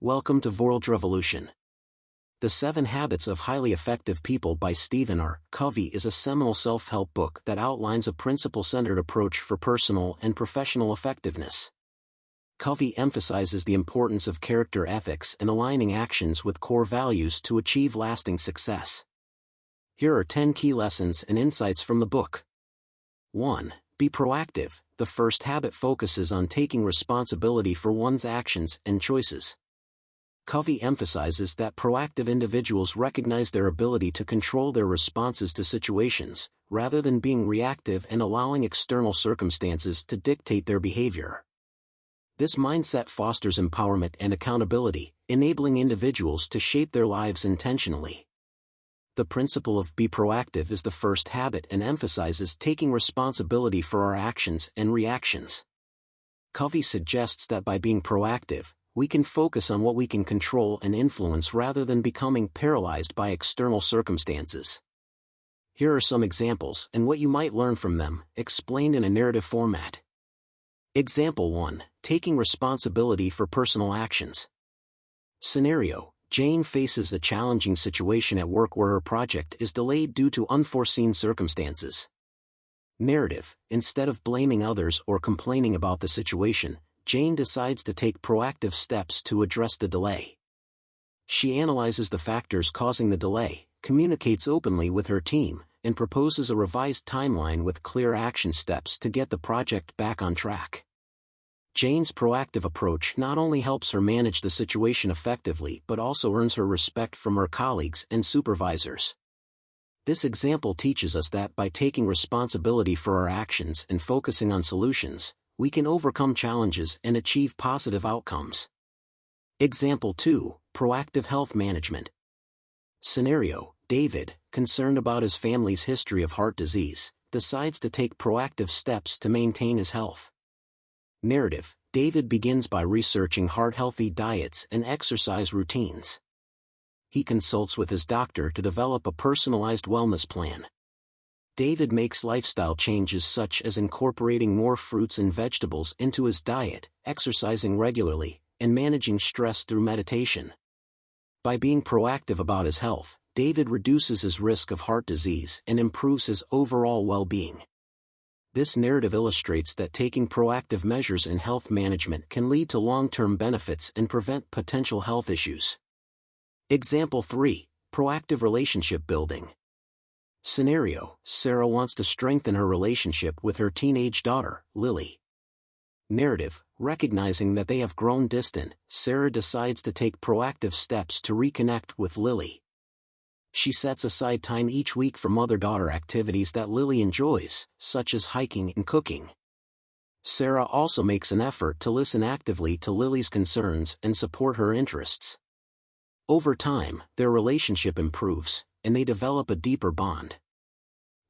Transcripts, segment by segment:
Welcome to World Revolution. The 7 Habits of Highly Effective People by Stephen R. Covey is a seminal self-help book that outlines a principle-centered approach for personal and professional effectiveness. Covey emphasizes the importance of character ethics and aligning actions with core values to achieve lasting success. Here are 10 key lessons and insights from the book. 1. Be proactive. The first habit focuses on taking responsibility for one's actions and choices. Covey emphasizes that proactive individuals recognize their ability to control their responses to situations, rather than being reactive and allowing external circumstances to dictate their behavior. This mindset fosters empowerment and accountability, enabling individuals to shape their lives intentionally. The principle of be proactive is the first habit and emphasizes taking responsibility for our actions and reactions. Covey suggests that by being proactive, we can focus on what we can control and influence rather than becoming paralyzed by external circumstances. Here are some examples and what you might learn from them, explained in a narrative format. Example 1. Taking responsibility for personal actions. Scenario: Jane faces a challenging situation at work where her project is delayed due to unforeseen circumstances. Narrative: instead of blaming others or complaining about the situation, Jane decides to take proactive steps to address the delay. She analyzes the factors causing the delay, communicates openly with her team, and proposes a revised timeline with clear action steps to get the project back on track. Jane's proactive approach not only helps her manage the situation effectively but also earns her respect from her colleagues and supervisors. This example teaches us that by taking responsibility for our actions and focusing on solutions, we can overcome challenges and achieve positive outcomes. Example 2. Proactive health management. Scenario: David, concerned about his family's history of heart disease, decides to take proactive steps to maintain his health. Narrative: David begins by researching heart-healthy diets and exercise routines. He consults with his doctor to develop a personalized wellness plan. David makes lifestyle changes such as incorporating more fruits and vegetables into his diet, exercising regularly, and managing stress through meditation. By being proactive about his health, David reduces his risk of heart disease and improves his overall well-being. This narrative illustrates that taking proactive measures in health management can lead to long-term benefits and prevent potential health issues. Example 3. Proactive relationship building. Scenario: Sarah wants to strengthen her relationship with her teenage daughter, Lily. Narrative: recognizing that they have grown distant, Sarah decides to take proactive steps to reconnect with Lily. She sets aside time each week for mother-daughter activities that Lily enjoys, such as hiking and cooking. Sarah also makes an effort to listen actively to Lily's concerns and support her interests. Over time, their relationship improves, and they develop a deeper bond.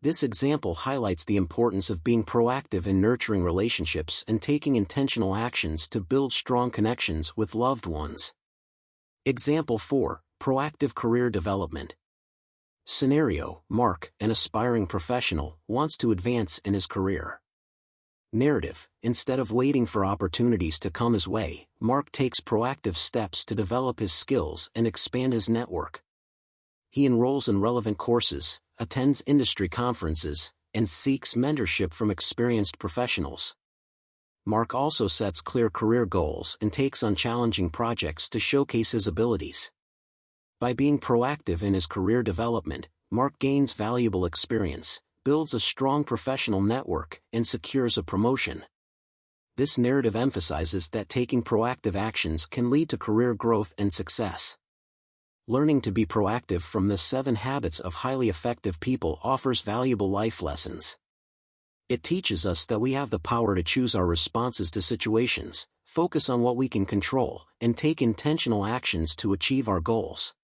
This example highlights the importance of being proactive in nurturing relationships and taking intentional actions to build strong connections with loved ones. Example 4. Proactive career development. Scenario: Mark, an aspiring professional, wants to advance in his career. Narrative: instead of waiting for opportunities to come his way, Mark takes proactive steps to develop his skills and expand his network. He enrolls in relevant courses, attends industry conferences, and seeks mentorship from experienced professionals. Mark also sets clear career goals and takes on challenging projects to showcase his abilities. By being proactive in his career development, Mark gains valuable experience, builds a strong professional network, and secures a promotion. This narrative emphasizes that taking proactive actions can lead to career growth and success. Learning to be proactive from the 7 Habits of Highly Effective People offers valuable life lessons. It teaches us that we have the power to choose our responses to situations, focus on what we can control, and take intentional actions to achieve our goals.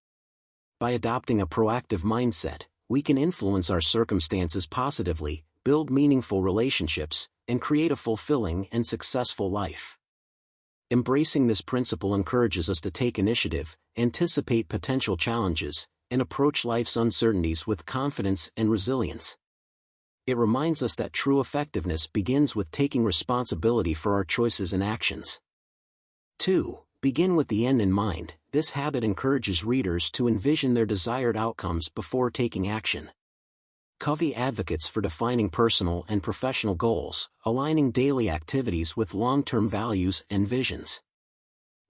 By adopting a proactive mindset, we can influence our circumstances positively, build meaningful relationships, and create a fulfilling and successful life. Embracing this principle encourages us to take initiative, anticipate potential challenges, and approach life's uncertainties with confidence and resilience. It reminds us that true effectiveness begins with taking responsibility for our choices and actions. 2. Begin with the end in mind. This habit encourages readers to envision their desired outcomes before taking action. Covey advocates for defining personal and professional goals, aligning daily activities with long-term values and visions.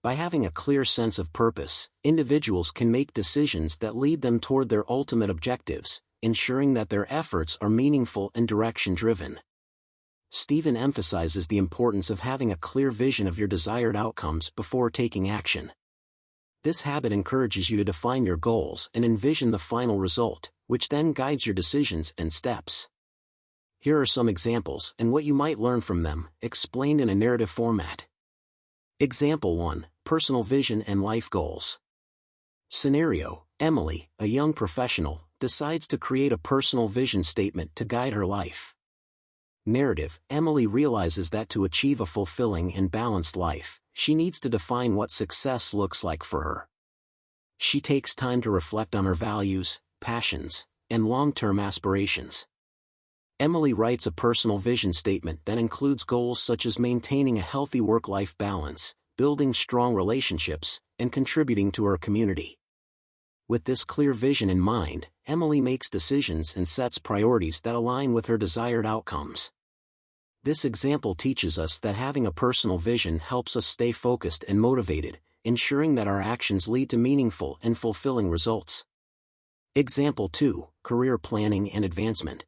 By having a clear sense of purpose, individuals can make decisions that lead them toward their ultimate objectives, ensuring that their efforts are meaningful and direction-driven. Stephen emphasizes the importance of having a clear vision of your desired outcomes before taking action. This habit encourages you to define your goals and envision the final result, which then guides your decisions and steps. Here are some examples and what you might learn from them, explained in a narrative format. Example 1. Personal vision and life goals. Scenario: Emily, a young professional, decides to create a personal vision statement to guide her life. Narrative: Emily realizes that to achieve a fulfilling and balanced life, she needs to define what success looks like for her. She takes time to reflect on her values, passions, and long-term aspirations. Emily writes a personal vision statement that includes goals such as maintaining a healthy work-life balance, building strong relationships, and contributing to her community. With this clear vision in mind, Emily makes decisions and sets priorities that align with her desired outcomes. This example teaches us that having a personal vision helps us stay focused and motivated, ensuring that our actions lead to meaningful and fulfilling results. Example 2. Career planning and advancement.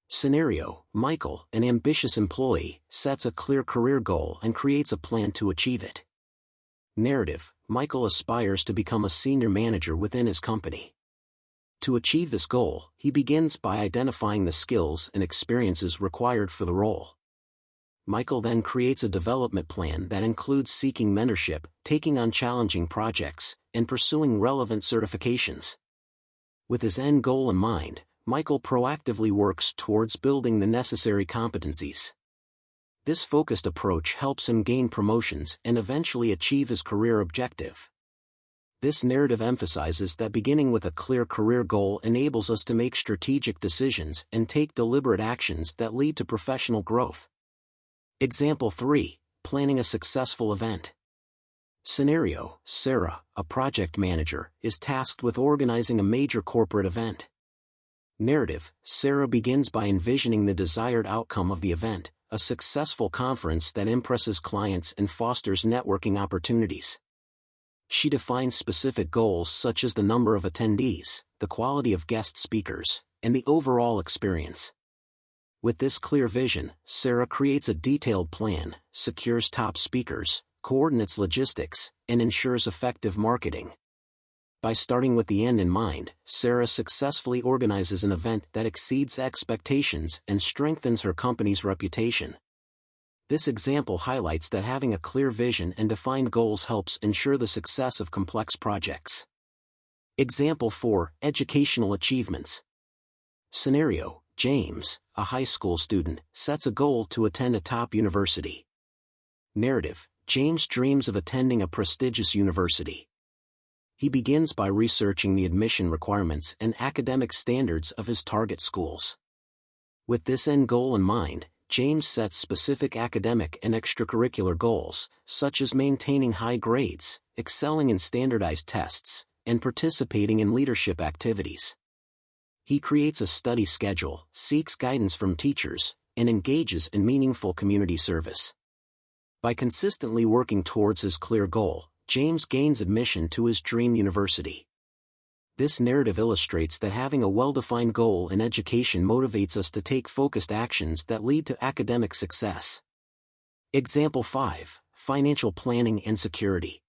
Scenario: Michael, an ambitious employee, sets a clear career goal and creates a plan to achieve it. Narrative: Michael aspires to become a senior manager within his company. To achieve this goal, he begins by identifying the skills and experiences required for the role. Michael then creates a development plan that includes seeking mentorship, taking on challenging projects, and pursuing relevant certifications. With his end goal in mind, Michael proactively works towards building the necessary competencies. This focused approach helps him gain promotions and eventually achieve his career objective. This narrative emphasizes that beginning with a clear career goal enables us to make strategic decisions and take deliberate actions that lead to professional growth. Example 3. Planning a successful event. Scenario: Sarah, a project manager, is tasked with organizing a major corporate event. Narrative: Sarah begins by envisioning the desired outcome of the event, a successful conference that impresses clients and fosters networking opportunities. She defines specific goals such as the number of attendees, the quality of guest speakers, and the overall experience. With this clear vision, Sarah creates a detailed plan, secures top speakers, coordinates logistics, and ensures effective marketing. By starting with the end in mind, Sarah successfully organizes an event that exceeds expectations and strengthens her company's reputation. This example highlights that having a clear vision and defined goals helps ensure the success of complex projects. Example 4. Educational achievements. Scenario: James, a high school student, sets a goal to attend a top university. Narrative: James dreams of attending a prestigious university. He begins by researching the admission requirements and academic standards of his target schools. With this end goal in mind, James sets specific academic and extracurricular goals, such as maintaining high grades, excelling in standardized tests, and participating in leadership activities. He creates a study schedule, seeks guidance from teachers, and engages in meaningful community service. By consistently working towards his clear goal, James gains admission to his dream university. This narrative illustrates that having a well-defined goal in education motivates us to take focused actions that lead to academic success. Example 5. Financial planning and security.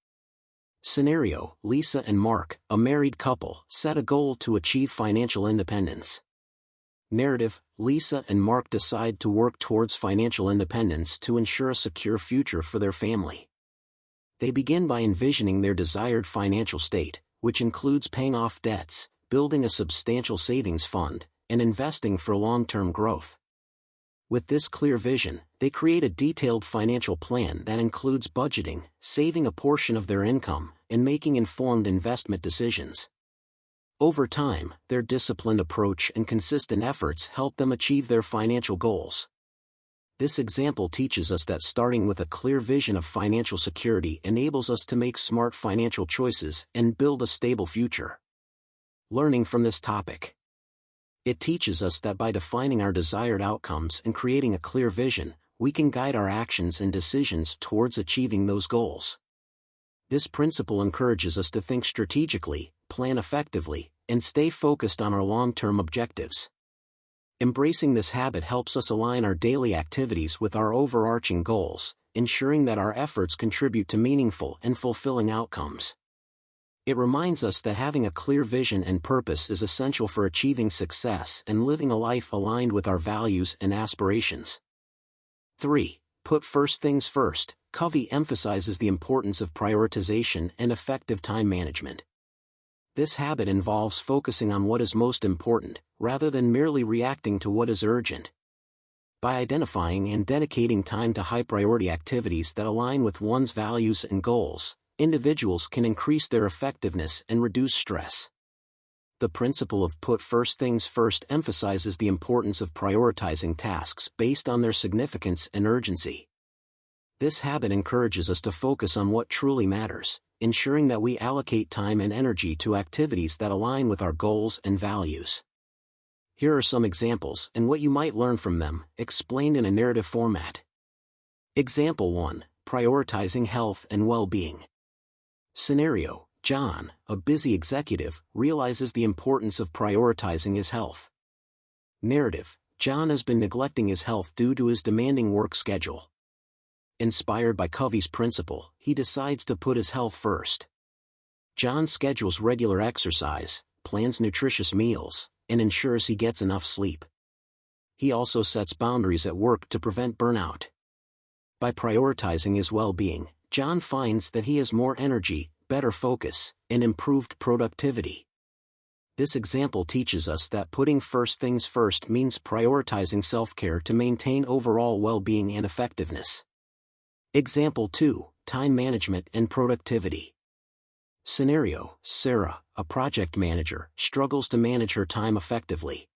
Scenario: Lisa and Mark, a married couple, set a goal to achieve financial independence. Narrative: Lisa and Mark decide to work towards financial independence to ensure a secure future for their family. They begin by envisioning their desired financial state, which includes paying off debts, building a substantial savings fund, and investing for long-term growth. With this clear vision, they create a detailed financial plan that includes budgeting, saving a portion of their income, and making informed investment decisions. Over time, their disciplined approach and consistent efforts help them achieve their financial goals. This example teaches us that starting with a clear vision of financial security enables us to make smart financial choices and build a stable future. Learning from this topic. It teaches us that by defining our desired outcomes and creating a clear vision, we can guide our actions and decisions towards achieving those goals. This principle encourages us to think strategically, plan effectively, and stay focused on our long-term objectives. Embracing this habit helps us align our daily activities with our overarching goals, ensuring that our efforts contribute to meaningful and fulfilling outcomes. It reminds us that having a clear vision and purpose is essential for achieving success and living a life aligned with our values and aspirations. 3. Put first things first. Covey emphasizes the importance of prioritization and effective time management. This habit involves focusing on what is most important, rather than merely reacting to what is urgent. By identifying and dedicating time to high-priority activities that align with one's values and goals, individuals can increase their effectiveness and reduce stress. The principle of put first things first emphasizes the importance of prioritizing tasks based on their significance and urgency. This habit encourages us to focus on what truly matters, ensuring that we allocate time and energy to activities that align with our goals and values. Here are some examples and what you might learn from them, explained in a narrative format. Example 1. Prioritizing health and well-being. Scenario: John, a busy executive, realizes the importance of prioritizing his health. Narrative: John has been neglecting his health due to his demanding work schedule. Inspired by Covey's principle, he decides to put his health first. John schedules regular exercise, plans nutritious meals, and ensures he gets enough sleep. He also sets boundaries at work to prevent burnout. By prioritizing his well-being, John finds that he has more energy, better focus, and improved productivity. This example teaches us that putting first things first means prioritizing self-care to maintain overall well-being and effectiveness. Example 2. Time management and productivity. Scenario: Sarah, a project manager, struggles to manage her time effectively.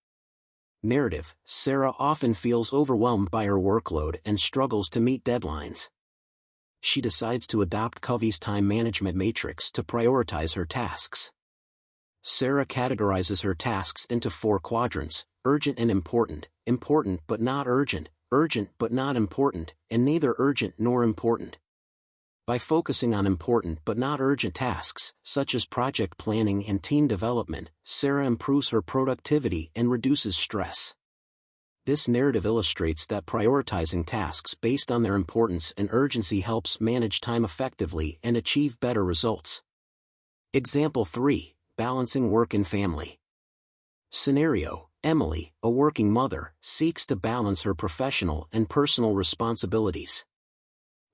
Narrative: Sarah often feels overwhelmed by her workload and struggles to meet deadlines. She decides to adopt Covey's time management matrix to prioritize her tasks. Sarah categorizes her tasks into 4 quadrants: urgent and important, important but not urgent, urgent but not important, and neither urgent nor important. By focusing on important but not urgent tasks, such as project planning and team development, Sarah improves her productivity and reduces stress. This narrative illustrates that prioritizing tasks based on their importance and urgency helps manage time effectively and achieve better results. Example 3. Balancing work and family. Scenario: Emily, a working mother, seeks to balance her professional and personal responsibilities.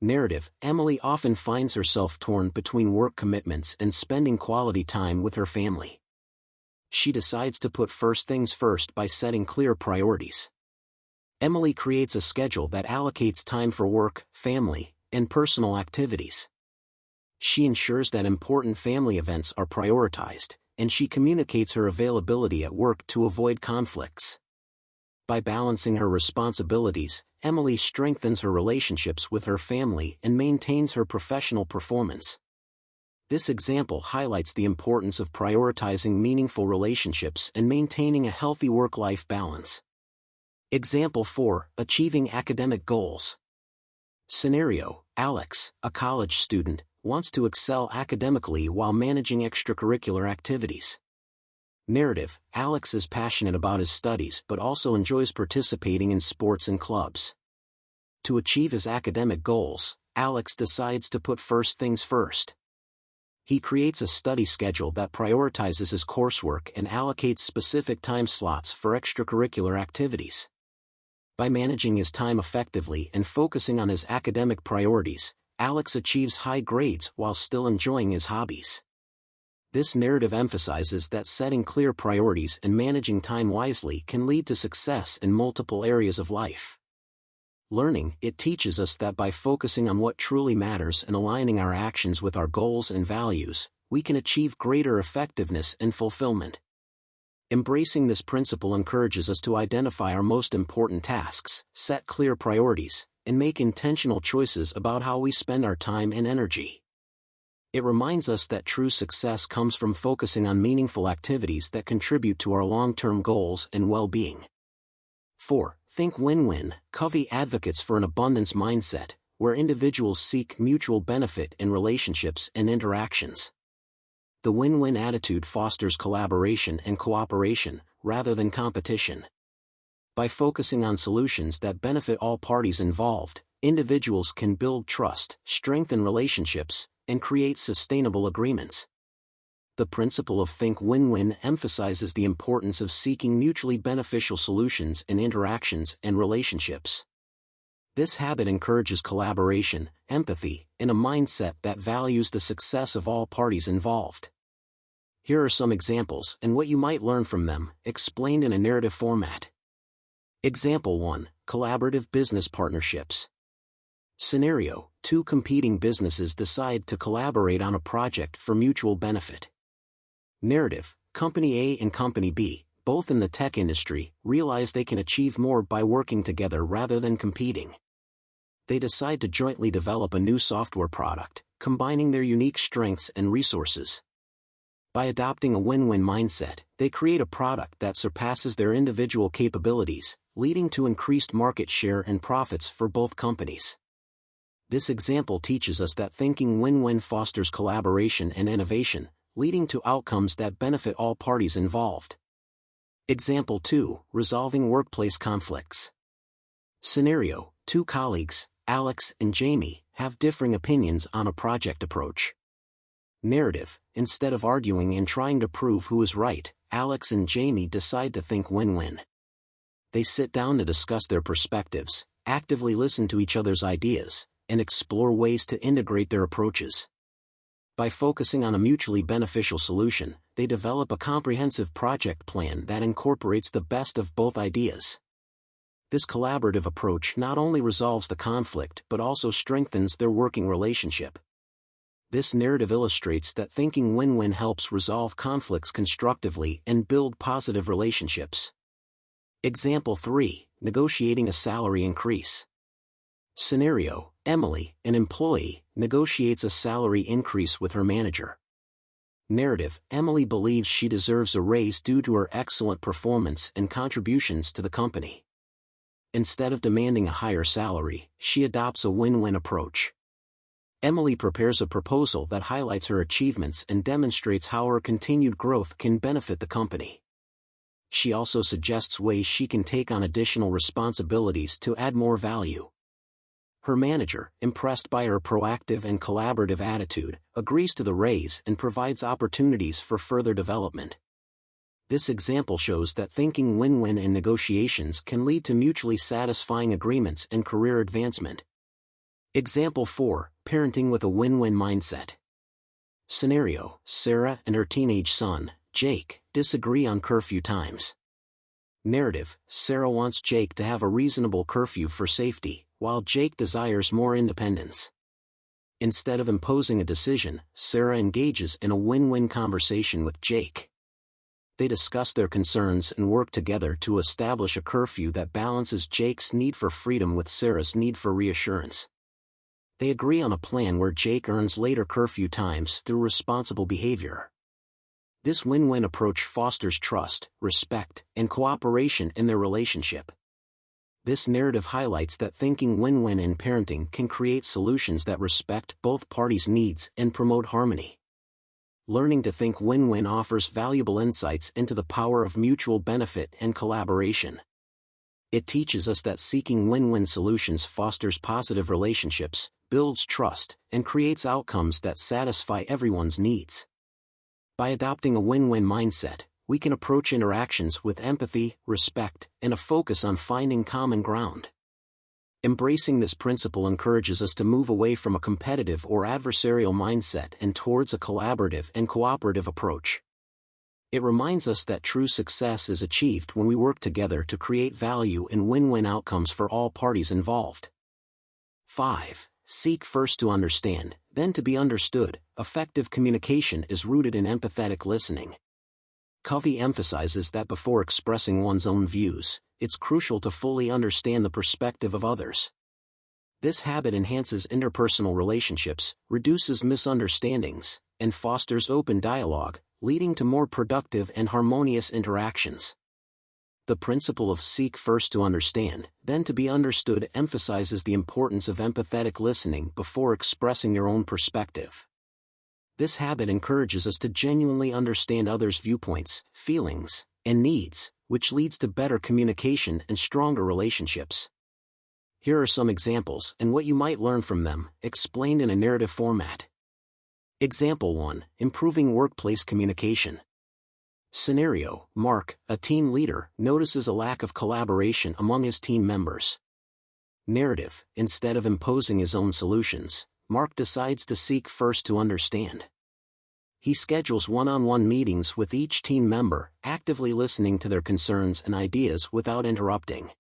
Narrative: Emily often finds herself torn between work commitments and spending quality time with her family. She decides to put first things first by setting clear priorities. Emily creates a schedule that allocates time for work, family, and personal activities. She ensures that important family events are prioritized, and she communicates her availability at work to avoid conflicts. By balancing her responsibilities, Emily strengthens her relationships with her family and maintains her professional performance. This example highlights the importance of prioritizing meaningful relationships and maintaining a healthy work-life balance. Example 4. Achieving academic goals. Scenario: Alex, a college student, wants to excel academically while managing extracurricular activities. Narrative: Alex is passionate about his studies but also enjoys participating in sports and clubs. To achieve his academic goals, Alex decides to put first things first. He creates a study schedule that prioritizes his coursework and allocates specific time slots for extracurricular activities. By managing his time effectively and focusing on his academic priorities, Alex achieves high grades while still enjoying his hobbies. This narrative emphasizes that setting clear priorities and managing time wisely can lead to success in multiple areas of life. Learning: it teaches us that by focusing on what truly matters and aligning our actions with our goals and values, we can achieve greater effectiveness and fulfillment. Embracing this principle encourages us to identify our most important tasks, set clear priorities, and make intentional choices about how we spend our time and energy. It reminds us that true success comes from focusing on meaningful activities that contribute to our long-term goals and well-being. 4. Think win-win. Covey advocates for an abundance mindset, where individuals seek mutual benefit in relationships and interactions. The win-win attitude fosters collaboration and cooperation, rather than competition. By focusing on solutions that benefit all parties involved, individuals can build trust, strengthen relationships, and create sustainable agreements. The principle of think win-win emphasizes the importance of seeking mutually beneficial solutions in interactions and relationships. This habit encourages collaboration, empathy, and a mindset that values the success of all parties involved. Here are some examples and what you might learn from them, explained in a narrative format. Example 1. Collaborative business partnerships. Scenario: 2 competing businesses decide to collaborate on a project for mutual benefit. Narrative: Company A and Company B, both in the tech industry, realize they can achieve more by working together rather than competing. They decide to jointly develop a new software product, combining their unique strengths and resources. By adopting a win-win mindset, they create a product that surpasses their individual capabilities, leading to increased market share and profits for both companies. This example teaches us that thinking win-win fosters collaboration and innovation, leading to outcomes that benefit all parties involved. Example 2. Resolving workplace conflicts. Scenario: 2 colleagues, Alex and Jamie, have differing opinions on a project approach. Narrative: Instead of arguing and trying to prove who is right, Alex and Jamie decide to think win-win. They sit down to discuss their perspectives, actively listen to each other's ideas, and explore ways to integrate their approaches. By focusing on a mutually beneficial solution, they develop a comprehensive project plan that incorporates the best of both ideas. This collaborative approach not only resolves the conflict but also strengthens their working relationship. This narrative illustrates that thinking win-win helps resolve conflicts constructively and build positive relationships. Example 3. Negotiating a salary increase. Scenario: Emily, an employee, negotiates a salary increase with her manager. Narrative: Emily believes she deserves a raise due to her excellent performance and contributions to the company. Instead of demanding a higher salary, she adopts a win-win approach. Emily prepares a proposal that highlights her achievements and demonstrates how her continued growth can benefit the company. She also suggests ways she can take on additional responsibilities to add more value. Her manager, impressed by her proactive and collaborative attitude, agrees to the raise and provides opportunities for further development. This example shows that thinking win-win in negotiations can lead to mutually satisfying agreements and career advancement. Example 4. Parenting with a win-win mindset. Scenario: Sarah and her teenage son, Jake, disagree on curfew times. Narrative: Sarah wants Jake to have a reasonable curfew for safety, while Jake desires more independence. Instead of imposing a decision, Sarah engages in a win-win conversation with Jake. They discuss their concerns and work together to establish a curfew that balances Jake's need for freedom with Sarah's need for reassurance. They agree on a plan where Jake earns later curfew times through responsible behavior. This win-win approach fosters trust, respect, and cooperation in their relationship. This narrative highlights that thinking win-win in parenting can create solutions that respect both parties' needs and promote harmony. Learning to think win-win offers valuable insights into the power of mutual benefit and collaboration. It teaches us that seeking win-win solutions fosters positive relationships, builds trust, and creates outcomes that satisfy everyone's needs. By adopting a win-win mindset, we can approach interactions with empathy, respect, and a focus on finding common ground. Embracing this principle encourages us to move away from a competitive or adversarial mindset and towards a collaborative and cooperative approach. It reminds us that true success is achieved when we work together to create value and win-win outcomes for all parties involved. 5. Seek first to understand, then to be understood. Effective communication is rooted in empathetic listening. Covey emphasizes that before expressing one's own views, it's crucial to fully understand the perspective of others. This habit enhances interpersonal relationships, reduces misunderstandings, and fosters open dialogue, leading to more productive and harmonious interactions. The principle of seek first to understand, then to be understood emphasizes the importance of empathetic listening before expressing your own perspective. This habit encourages us to genuinely understand others' viewpoints, feelings, and needs, which leads to better communication and stronger relationships. Here are some examples and what you might learn from them, explained in a narrative format. Example 1. Improving workplace communication. Scenario: Mark, a team leader, notices a lack of collaboration among his team members. Narrative: instead of imposing his own solutions, Mark decides to seek first to understand. He schedules one-on-one meetings with each team member, actively listening to their concerns and ideas without interrupting.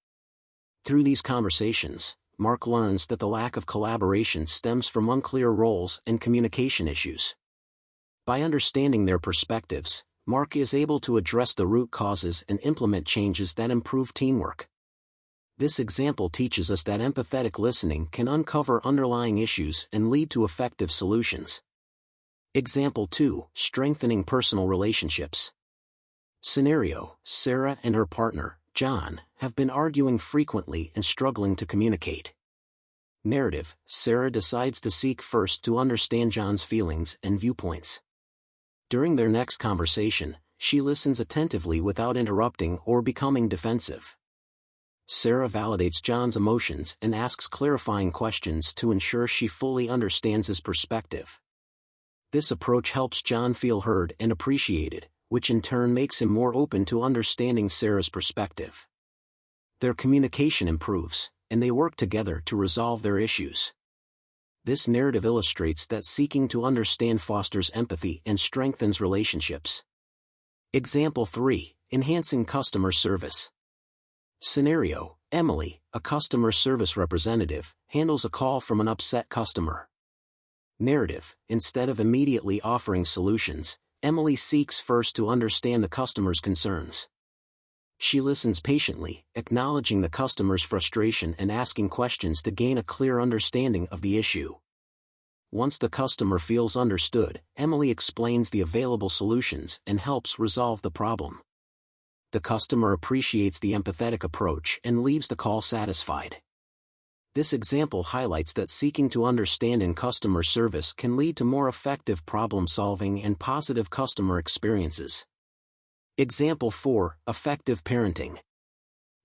Through these conversations, Mark learns that the lack of collaboration stems from unclear roles and communication issues. By understanding their perspectives, Mark is able to address the root causes and implement changes that improve teamwork. This example teaches us that empathetic listening can uncover underlying issues and lead to effective solutions. Example 2. Strengthening personal relationships. Scenario: Sarah and her partner, John, have been arguing frequently and struggling to communicate. Narrative: Sarah decides to seek first to understand John's feelings and viewpoints. During their next conversation, she listens attentively without interrupting or becoming defensive. Sarah validates John's emotions and asks clarifying questions to ensure she fully understands his perspective. This approach helps John feel heard and appreciated, which in turn makes him more open to understanding Sarah's perspective. Their communication improves, and they work together to resolve their issues. This narrative illustrates that seeking to understand fosters empathy and strengthens relationships. Example 3. Enhancing customer service. Scenario: Emily, a customer service representative, handles a call from an upset customer. Narrative: instead of immediately offering solutions, Emily seeks first to understand the customer's concerns. She listens patiently, acknowledging the customer's frustration and asking questions to gain a clear understanding of the issue. Once the customer feels understood, Emily explains the available solutions and helps resolve the problem. The customer appreciates the empathetic approach and leaves the call satisfied. This example highlights that seeking to understand in customer service can lead to more effective problem-solving and positive customer experiences. Example 4. Effective parenting.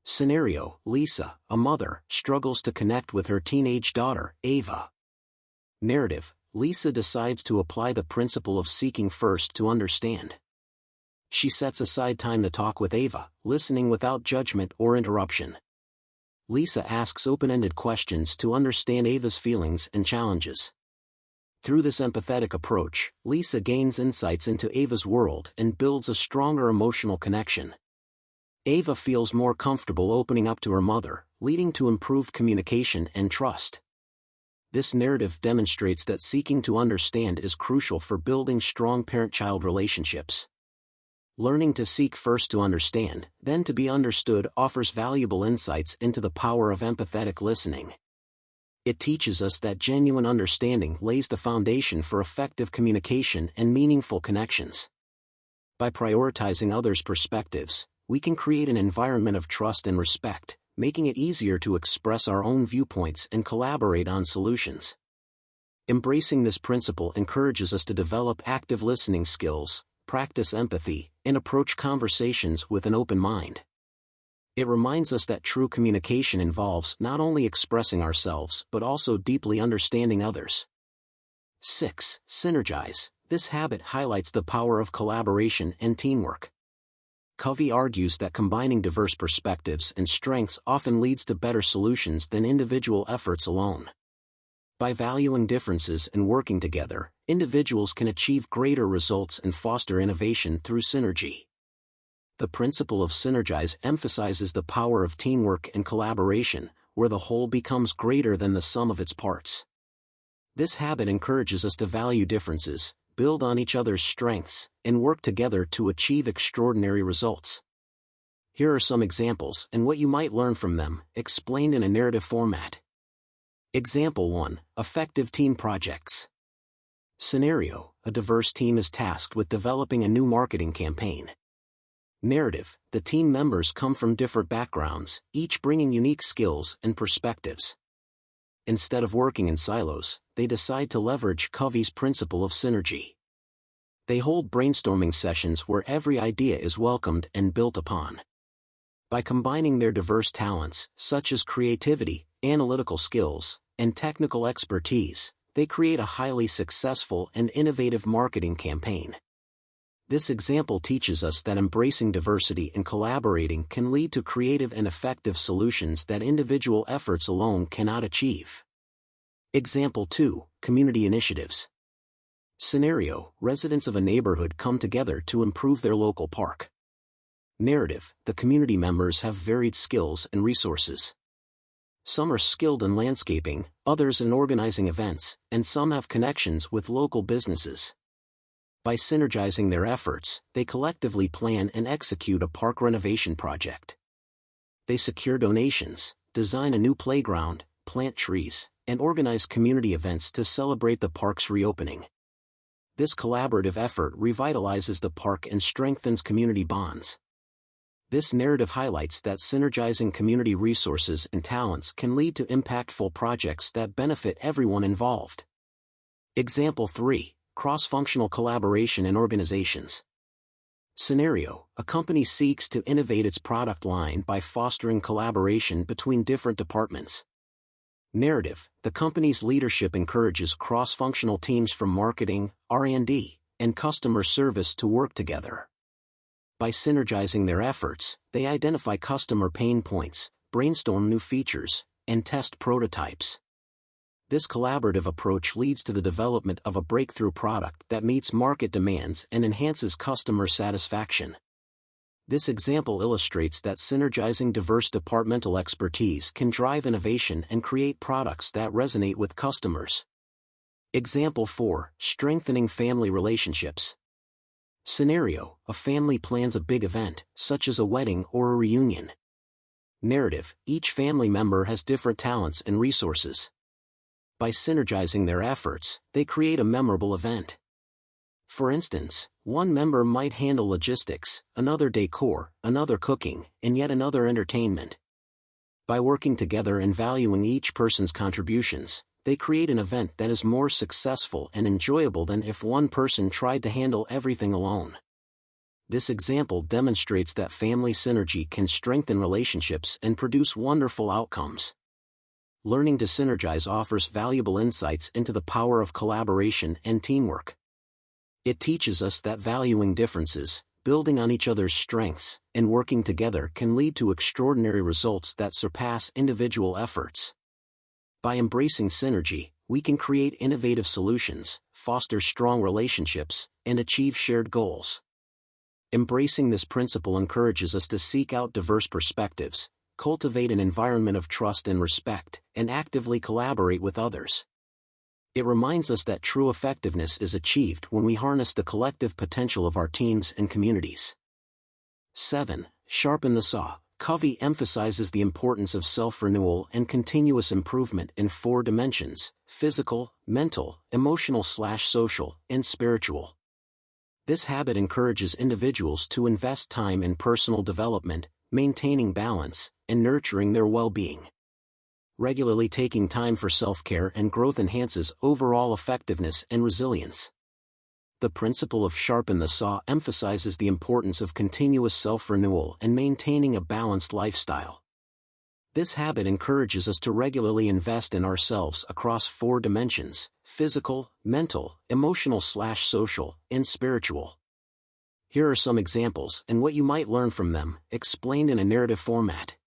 Scenario: Lisa, a mother, struggles to connect with her teenage daughter, Ava. Narrative: Lisa decides to apply the principle of seeking first to understand. She sets aside time to talk with Ava, listening without judgment or interruption. Lisa asks open-ended questions to understand Ava's feelings and challenges. Through this empathetic approach, Lisa gains insights into Ava's world and builds a stronger emotional connection. Ava feels more comfortable opening up to her mother, leading to improved communication and trust. This narrative demonstrates that seeking to understand is crucial for building strong parent-child relationships. Learning to seek first to understand, then to be understood offers valuable insights into the power of empathetic listening. It teaches us that genuine understanding lays the foundation for effective communication and meaningful connections. By prioritizing others' perspectives, we can create an environment of trust and respect, making it easier to express our own viewpoints and collaborate on solutions. Embracing this principle encourages us to develop active listening skills, practice empathy, and approach conversations with an open mind. It reminds us that true communication involves not only expressing ourselves but also deeply understanding others. 6. Synergize. This habit highlights the power of collaboration and teamwork. Covey argues that combining diverse perspectives and strengths often leads to better solutions than individual efforts alone. By valuing differences and working together, individuals can achieve greater results and foster innovation through synergy. The principle of Synergize emphasizes the power of teamwork and collaboration, where the whole becomes greater than the sum of its parts. This habit encourages us to value differences, build on each other's strengths, and work together to achieve extraordinary results. Here are some examples and what you might learn from them, explained in a narrative format. Example 1. Effective team projects. Scenario: a diverse team is tasked with developing a new marketing campaign. Narrative: the team members come from different backgrounds, each bringing unique skills and perspectives. Instead of working in silos, they decide to leverage Covey's principle of synergy. They hold brainstorming sessions where every idea is welcomed and built upon. By combining their diverse talents, such as creativity, analytical skills, and technical expertise, they create a highly successful and innovative marketing campaign. This example teaches us that embracing diversity and collaborating can lead to creative and effective solutions that individual efforts alone cannot achieve. Example 2. Community initiatives. Scenario: residents of a neighborhood come together to improve their local park. Narrative: the community members have varied skills and resources. Some are skilled in landscaping, others in organizing events, and some have connections with local businesses. By synergizing their efforts, they collectively plan and execute a park renovation project. They secure donations, design a new playground, plant trees, and organize community events to celebrate the park's reopening. This collaborative effort revitalizes the park and strengthens community bonds. This narrative highlights that synergizing community resources and talents can lead to impactful projects that benefit everyone involved. Example 3. Cross-functional collaboration in organizations. Scenario: a company seeks to innovate its product line by fostering collaboration between different departments. Narrative: the company's leadership encourages cross-functional teams from marketing, R&D, and customer service to work together. By synergizing their efforts, they identify customer pain points, brainstorm new features, and test prototypes. This collaborative approach leads to the development of a breakthrough product that meets market demands and enhances customer satisfaction. This example illustrates that synergizing diverse departmental expertise can drive innovation and create products that resonate with customers. Example 4. Strengthening family relationships. Scenario: a family plans a big event, such as a wedding or a reunion. Narrative: each family member has different talents and resources. By synergizing their efforts, they create a memorable event. For instance, one member might handle logistics, another decor, another cooking, and yet another entertainment. By working together and valuing each person's contributions, they create an event that is more successful and enjoyable than if one person tried to handle everything alone. This example demonstrates that family synergy can strengthen relationships and produce wonderful outcomes. Learning to synergize offers valuable insights into the power of collaboration and teamwork. It teaches us that valuing differences, building on each other's strengths, and working together can lead to extraordinary results that surpass individual efforts. By embracing synergy, we can create innovative solutions, foster strong relationships, and achieve shared goals. Embracing this principle encourages us to seek out diverse perspectives, cultivate an environment of trust and respect, and actively collaborate with others. It reminds us that true effectiveness is achieved when we harness the collective potential of our teams and communities. 7. Sharpen the saw. Covey emphasizes the importance of self-renewal and continuous improvement in 4 dimensions: physical, mental, emotional/social, and spiritual. This habit encourages individuals to invest time in personal development, maintaining balance, and nurturing their well-being. Regularly taking time for self-care and growth enhances overall effectiveness and resilience. The principle of sharpen the saw emphasizes the importance of continuous self-renewal and maintaining a balanced lifestyle. This habit encourages us to regularly invest in ourselves across 4 dimensions: physical, mental, emotional/social, and spiritual. Here are some examples and what you might learn from them, explained in a narrative format.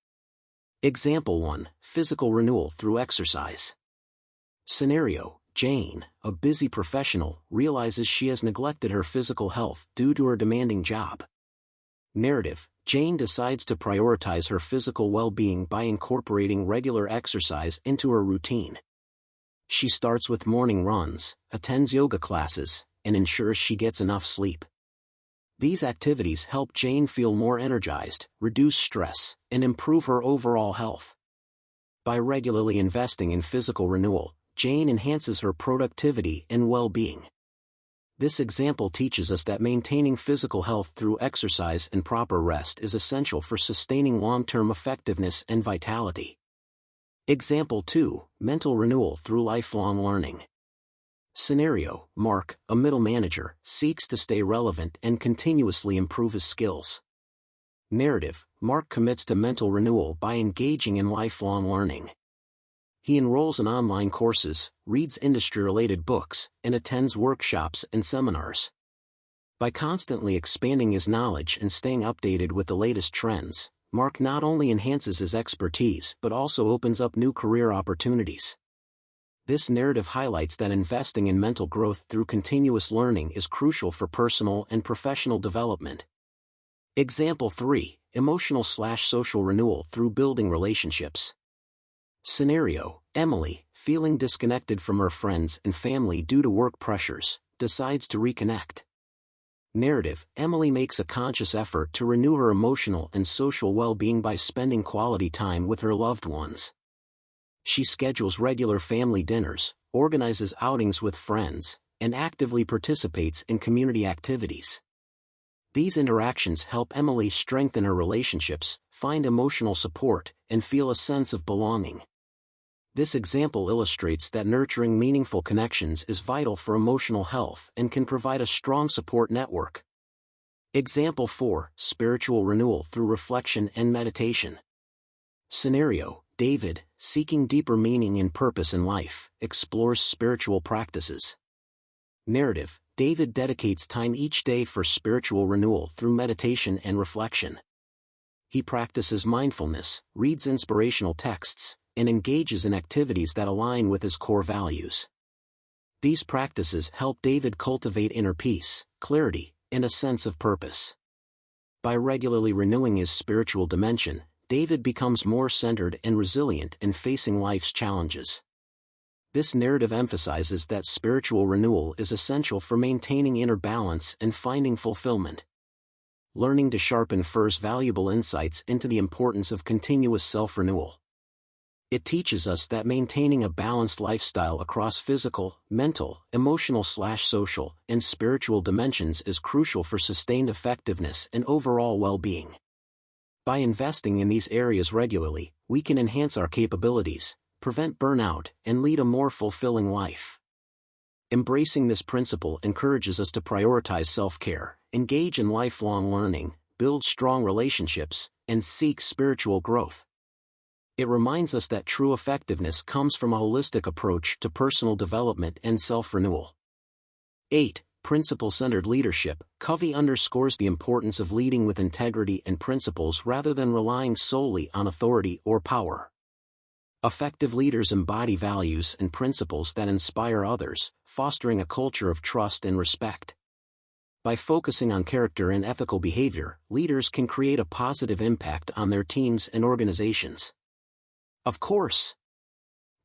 Example 1. Physical renewal through exercise. Scenario: Jane, a busy professional, realizes she has neglected her physical health due to her demanding job. Narrative: Jane decides to prioritize her physical well-being by incorporating regular exercise into her routine. She starts with morning runs, attends yoga classes, and ensures she gets enough sleep. These activities help Jane feel more energized, reduce stress, and improve her overall health. By regularly investing in physical renewal, Jane enhances her productivity and well-being. This example teaches us that maintaining physical health through exercise and proper rest is essential for sustaining long-term effectiveness and vitality. Example 2. Mental renewal through lifelong learning. Scenario: Mark, a middle manager, seeks to stay relevant and continuously improve his skills. Narrative: Mark commits to mental renewal by engaging in lifelong learning. He enrolls in online courses, reads industry-related books, and attends workshops and seminars. By constantly expanding his knowledge and staying updated with the latest trends, Mark not only enhances his expertise but also opens up new career opportunities. This narrative highlights that investing in mental growth through continuous learning is crucial for personal and professional development. Example 3. Emotional/social renewal through building relationships. Scenario: Emily, feeling disconnected from her friends and family due to work pressures, decides to reconnect. Narrative: Emily makes a conscious effort to renew her emotional and social well-being by spending quality time with her loved ones. She schedules regular family dinners, organizes outings with friends, and actively participates in community activities. These interactions help Emily strengthen her relationships, find emotional support, and feel a sense of belonging. This example illustrates that nurturing meaningful connections is vital for emotional health and can provide a strong support network. Example 4. Spiritual renewal through reflection and meditation. Scenario: David, seeking deeper meaning and purpose in life, explores spiritual practices. Narrative: David dedicates time each day for spiritual renewal through meditation and reflection. He practices mindfulness, reads inspirational texts, and engages in activities that align with his core values. These practices help David cultivate inner peace, clarity, and a sense of purpose. By regularly renewing his spiritual dimension, David becomes more centered and resilient in facing life's challenges. This narrative emphasizes that spiritual renewal is essential for maintaining inner balance and finding fulfillment. Learning to sharpen offers valuable insights into the importance of continuous self-renewal. It teaches us that maintaining a balanced lifestyle across physical, mental, emotional/social, and spiritual dimensions is crucial for sustained effectiveness and overall well-being. By investing in these areas regularly, we can enhance our capabilities, prevent burnout, and lead a more fulfilling life. Embracing this principle encourages us to prioritize self-care, engage in lifelong learning, build strong relationships, and seek spiritual growth. It reminds us that true effectiveness comes from a holistic approach to personal development and self-renewal. 8. Principle-centered leadership. Covey underscores the importance of leading with integrity and principles rather than relying solely on authority or power. Effective leaders embody values and principles that inspire others, fostering a culture of trust and respect. By focusing on character and ethical behavior, leaders can create a positive impact on their teams and organizations. Of course,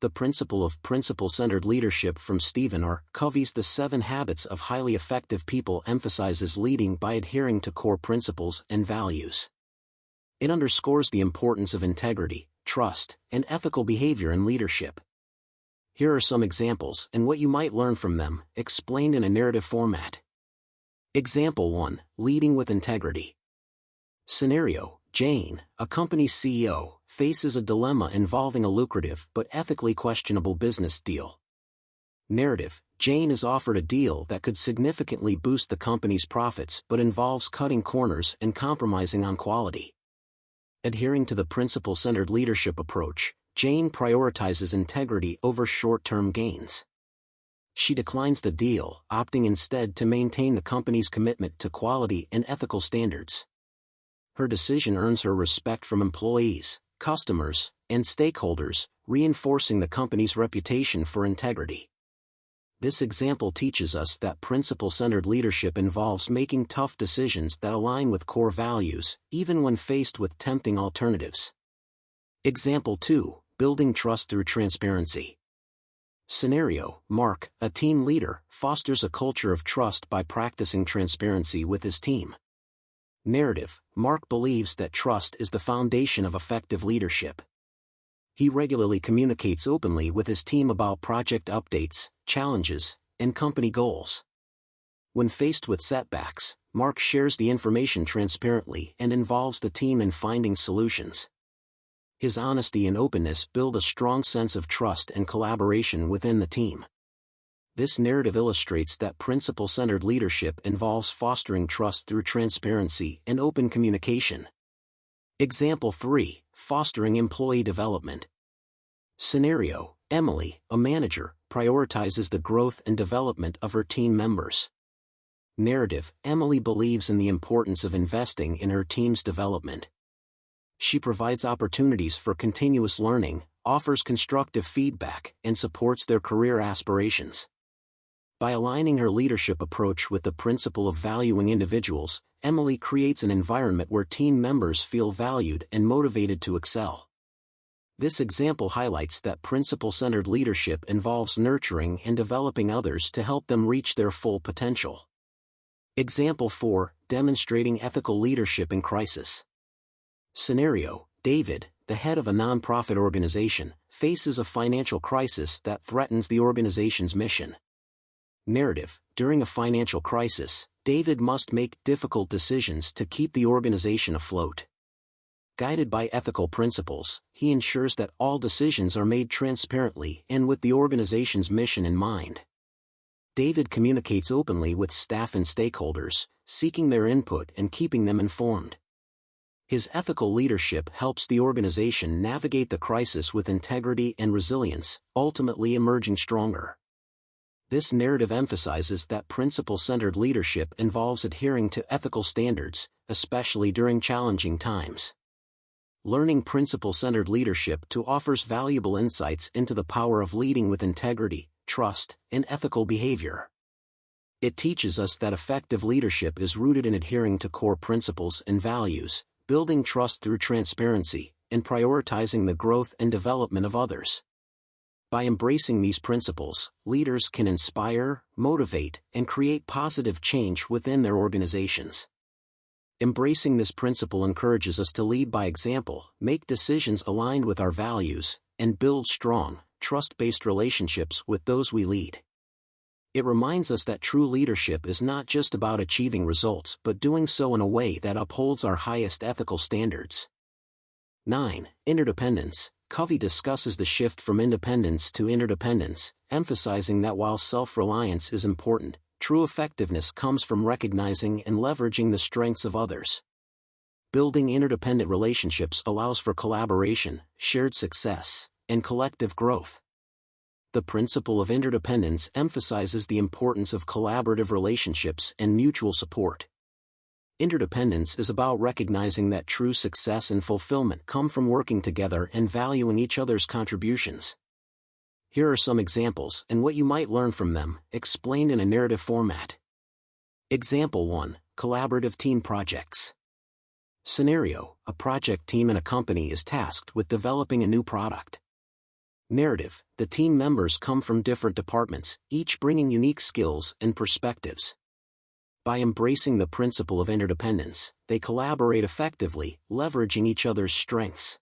the principle of principle-centered leadership from Stephen R. Covey's The 7 Habits of Highly Effective People emphasizes leading by adhering to core principles and values. It underscores the importance of integrity, trust, and ethical behavior in leadership. Here are some examples and what you might learn from them, explained in a narrative format. Example 1. Leading with integrity. Scenario: Jane, a company's CEO, faces a dilemma involving a lucrative but ethically questionable business deal. Narrative: Jane is offered a deal that could significantly boost the company's profits but involves cutting corners and compromising on quality. Adhering to the principle-centered leadership approach, Jane prioritizes integrity over short-term gains. She declines the deal, opting instead to maintain the company's commitment to quality and ethical standards. Her decision earns her respect from employees, customers, and stakeholders, reinforcing the company's reputation for integrity. This example teaches us that principle-centered leadership involves making tough decisions that align with core values, even when faced with tempting alternatives. Example 2. Building trust through transparency. Scenario: Mark, a team leader, fosters a culture of trust by practicing transparency with his team. Narrative: Mark believes that trust is the foundation of effective leadership. He regularly communicates openly with his team about project updates, challenges, and company goals. When faced with setbacks, Mark shares the information transparently and involves the team in finding solutions. His honesty and openness build a strong sense of trust and collaboration within the team. This narrative illustrates that principle-centered leadership involves fostering trust through transparency and open communication. Example 3. Fostering employee development. Scenario: Emily, a manager, prioritizes the growth and development of her team members. Narrative: Emily believes in the importance of investing in her team's development. She provides opportunities for continuous learning, offers constructive feedback, and supports their career aspirations. By aligning her leadership approach with the principle of valuing individuals, Emily creates an environment where team members feel valued and motivated to excel. This example highlights that principle-centered leadership involves nurturing and developing others to help them reach their full potential. Example 4. Demonstrating ethical leadership in crisis. Scenario: David, the head of a nonprofit organization, faces a financial crisis that threatens the organization's mission. Narrative: During a financial crisis, David must make difficult decisions to keep the organization afloat. Guided by ethical principles, he ensures that all decisions are made transparently and with the organization's mission in mind. David communicates openly with staff and stakeholders, seeking their input and keeping them informed. His ethical leadership helps the organization navigate the crisis with integrity and resilience, ultimately emerging stronger. This narrative emphasizes that principle-centered leadership involves adhering to ethical standards, especially during challenging times. Learning principle-centered leadership offers valuable insights into the power of leading with integrity, trust, and ethical behavior. It teaches us that effective leadership is rooted in adhering to core principles and values, building trust through transparency, and prioritizing the growth and development of others. By embracing these principles, leaders can inspire, motivate, and create positive change within their organizations. Embracing this principle encourages us to lead by example, make decisions aligned with our values, and build strong, trust-based relationships with those we lead. It reminds us that true leadership is not just about achieving results but doing so in a way that upholds our highest ethical standards. 9. Interdependence. Covey discusses the shift from independence to interdependence, emphasizing that while self-reliance is important, true effectiveness comes from recognizing and leveraging the strengths of others. Building interdependent relationships allows for collaboration, shared success, and collective growth. The principle of interdependence emphasizes the importance of collaborative relationships and mutual support. Interdependence is about recognizing that true success and fulfillment come from working together and valuing each other's contributions. Here are some examples and what you might learn from them, explained in a narrative format. Example 1. Collaborative team projects. Scenario: A project team in a company is tasked with developing a new product. Narrative: The team members come from different departments, each bringing unique skills and perspectives. By embracing the principle of interdependence, they collaborate effectively, leveraging each other's strengths.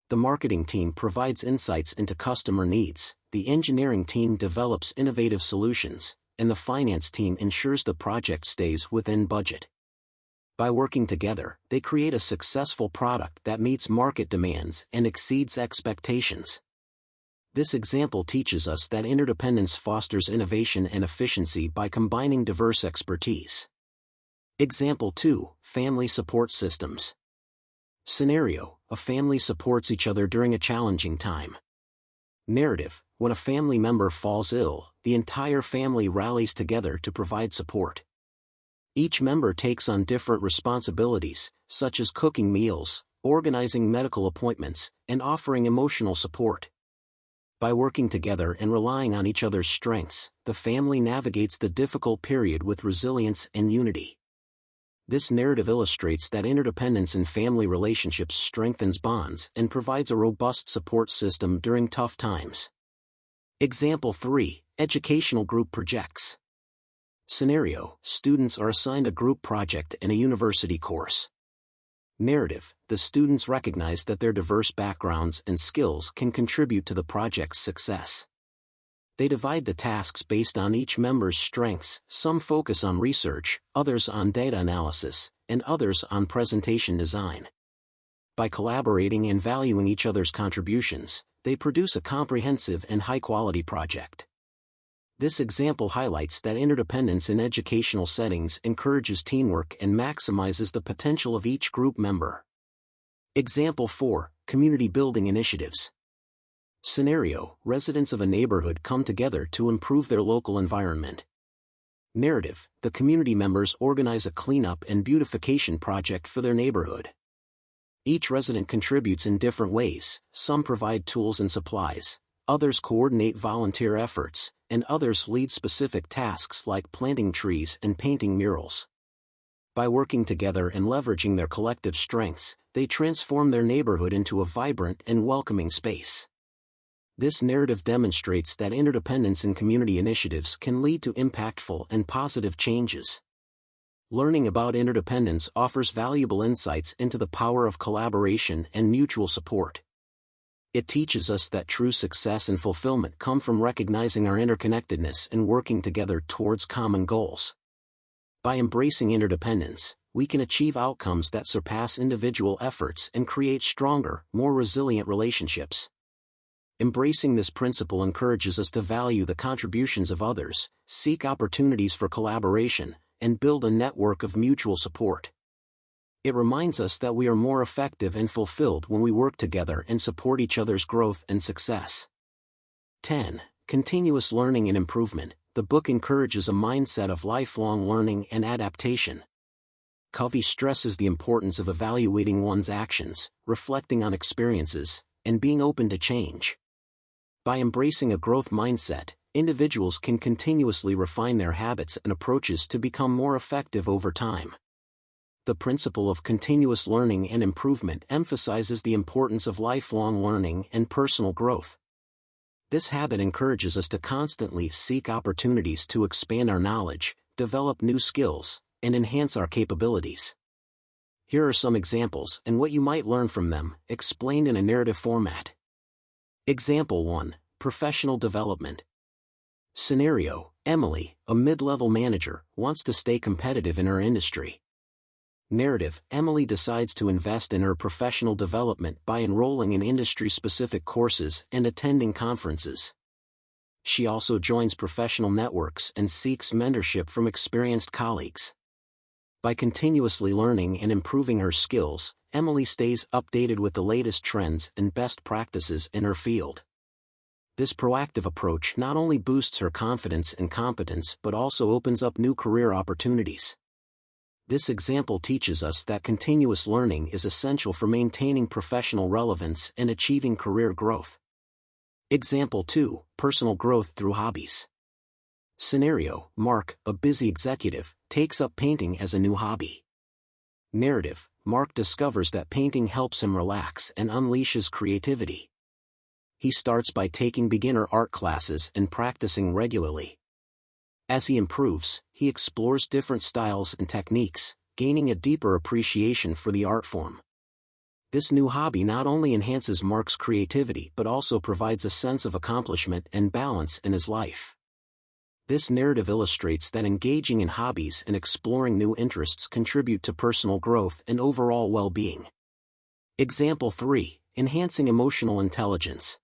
The marketing team provides insights into customer needs, the engineering team develops innovative solutions, and the finance team ensures the project stays within budget. By working together, they create a successful product that meets market demands and exceeds expectations. This example teaches us that interdependence fosters innovation and efficiency by combining diverse expertise. Example 2. Family support systems. Scenario: A family supports each other during a challenging time. Narrative: When a family member falls ill, the entire family rallies together to provide support. Each member takes on different responsibilities, such as cooking meals, organizing medical appointments, and offering emotional support. By working together and relying on each other's strengths, the family navigates the difficult period with resilience and unity. This narrative illustrates that interdependence in family relationships strengthens bonds and provides a robust support system during tough times. Example 3, Educational Group Projects. Scenario, students are assigned a group project in a university course. Narrative, the students recognize that their diverse backgrounds and skills can contribute to the project's success. They divide the tasks based on each member's strengths, some focus on research, others on data analysis, and others on presentation design. By collaborating and valuing each other's contributions, they produce a comprehensive and high-quality project. This example highlights that interdependence in educational settings encourages teamwork and maximizes the potential of each group member. Example 4, Community Building Initiatives. Scenario, residents of a neighborhood come together to improve their local environment. Narrative, the community members organize a cleanup and beautification project for their neighborhood. Each resident contributes in different ways, some provide tools and supplies, others coordinate volunteer efforts, and others lead specific tasks like planting trees and painting murals. By working together and leveraging their collective strengths, they transform their neighborhood into a vibrant and welcoming space. This narrative demonstrates that interdependence in community initiatives can lead to impactful and positive changes. Learning about interdependence offers valuable insights into the power of collaboration and mutual support. It teaches us that true success and fulfillment come from recognizing our interconnectedness and working together towards common goals. By embracing interdependence, we can achieve outcomes that surpass individual efforts and create stronger, more resilient relationships. Embracing this principle encourages us to value the contributions of others, seek opportunities for collaboration, and build a network of mutual support. It reminds us that we are more effective and fulfilled when we work together and support each other's growth and success. 10. Continuous Learning and Improvement. The book encourages a mindset of lifelong learning and adaptation. Covey stresses the importance of evaluating one's actions, reflecting on experiences, and being open to change. By embracing a growth mindset, individuals can continuously refine their habits and approaches to become more effective over time. The principle of continuous learning and improvement emphasizes the importance of lifelong learning and personal growth. This habit encourages us to constantly seek opportunities to expand our knowledge, develop new skills, and enhance our capabilities. Here are some examples and what you might learn from them, explained in a narrative format. Example 1, Professional Development. Scenario, Emily, a mid-level manager, wants to stay competitive in her industry. Narrative, Emily decides to invest in her professional development by enrolling in industry-specific courses and attending conferences. She also joins professional networks and seeks mentorship from experienced colleagues. By continuously learning and improving her skills, Emily stays updated with the latest trends and best practices in her field. This proactive approach not only boosts her confidence and competence but also opens up new career opportunities. This example teaches us that continuous learning is essential for maintaining professional relevance and achieving career growth. Example 2, Personal Growth Through Hobbies. Scenario, Mark, a busy executive, takes up painting as a new hobby. Narrative, Mark discovers that painting helps him relax and unleashes creativity. He starts by taking beginner art classes and practicing regularly. As he improves, he explores different styles and techniques, gaining a deeper appreciation for the art form. This new hobby not only enhances Mark's creativity but also provides a sense of accomplishment and balance in his life. This narrative illustrates that engaging in hobbies and exploring new interests contribute to personal growth and overall well-being. Example 3, Enhancing Emotional Intelligence.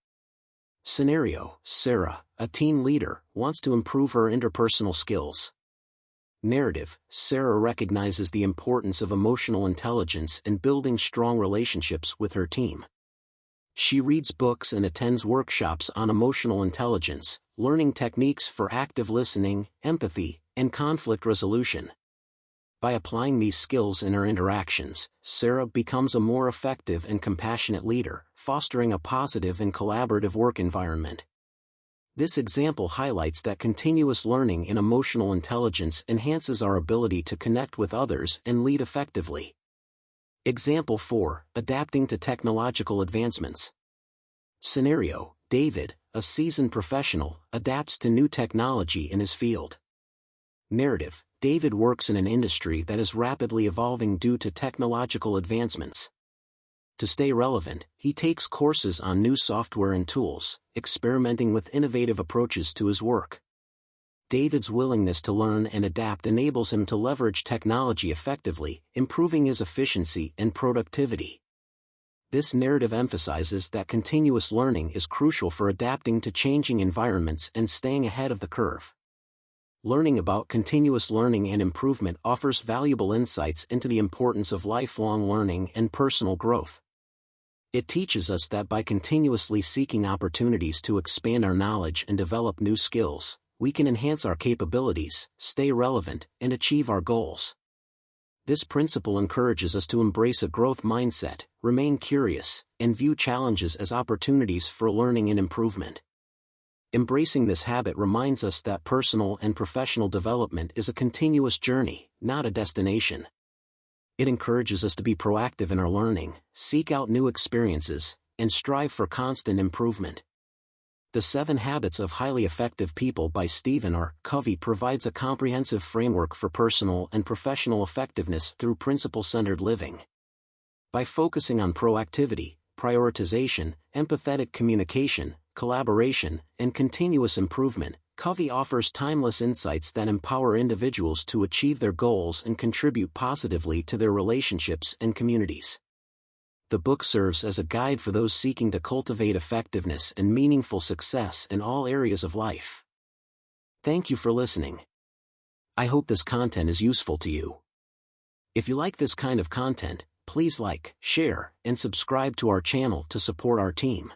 Scenario, Sarah, a team leader, wants to improve her interpersonal skills. Narrative, Sarah recognizes the importance of emotional intelligence in building strong relationships with her team. She reads books and attends workshops on emotional intelligence, learning techniques for active listening, empathy, and conflict resolution. By applying these skills in her interactions, Sarah becomes a more effective and compassionate leader, fostering a positive and collaborative work environment. This example highlights that continuous learning in emotional intelligence enhances our ability to connect with others and lead effectively. Example 4, Adapting to Technological Advancements. Scenario, David, a seasoned professional, adapts to new technology in his field. Narrative: David works in an industry that is rapidly evolving due to technological advancements. To stay relevant, he takes courses on new software and tools, experimenting with innovative approaches to his work. David's willingness to learn and adapt enables him to leverage technology effectively, improving his efficiency and productivity. This narrative emphasizes that continuous learning is crucial for adapting to changing environments and staying ahead of the curve. Learning about continuous learning and improvement offers valuable insights into the importance of lifelong learning and personal growth. It teaches us that by continuously seeking opportunities to expand our knowledge and develop new skills, we can enhance our capabilities, stay relevant, and achieve our goals. This principle encourages us to embrace a growth mindset, remain curious, and view challenges as opportunities for learning and improvement. Embracing this habit reminds us that personal and professional development is a continuous journey, not a destination. It encourages us to be proactive in our learning, seek out new experiences, and strive for constant improvement. The 7 Habits of Highly Effective People by Stephen R. Covey provides a comprehensive framework for personal and professional effectiveness through principle-centered living. By focusing on proactivity, prioritization, empathetic communication, collaboration, and continuous improvement, Covey offers timeless insights that empower individuals to achieve their goals and contribute positively to their relationships and communities. The book serves as a guide for those seeking to cultivate effectiveness and meaningful success in all areas of life. Thank you for listening. I hope this content is useful to you. If you like this kind of content, please like, share, and subscribe to our channel to support our team.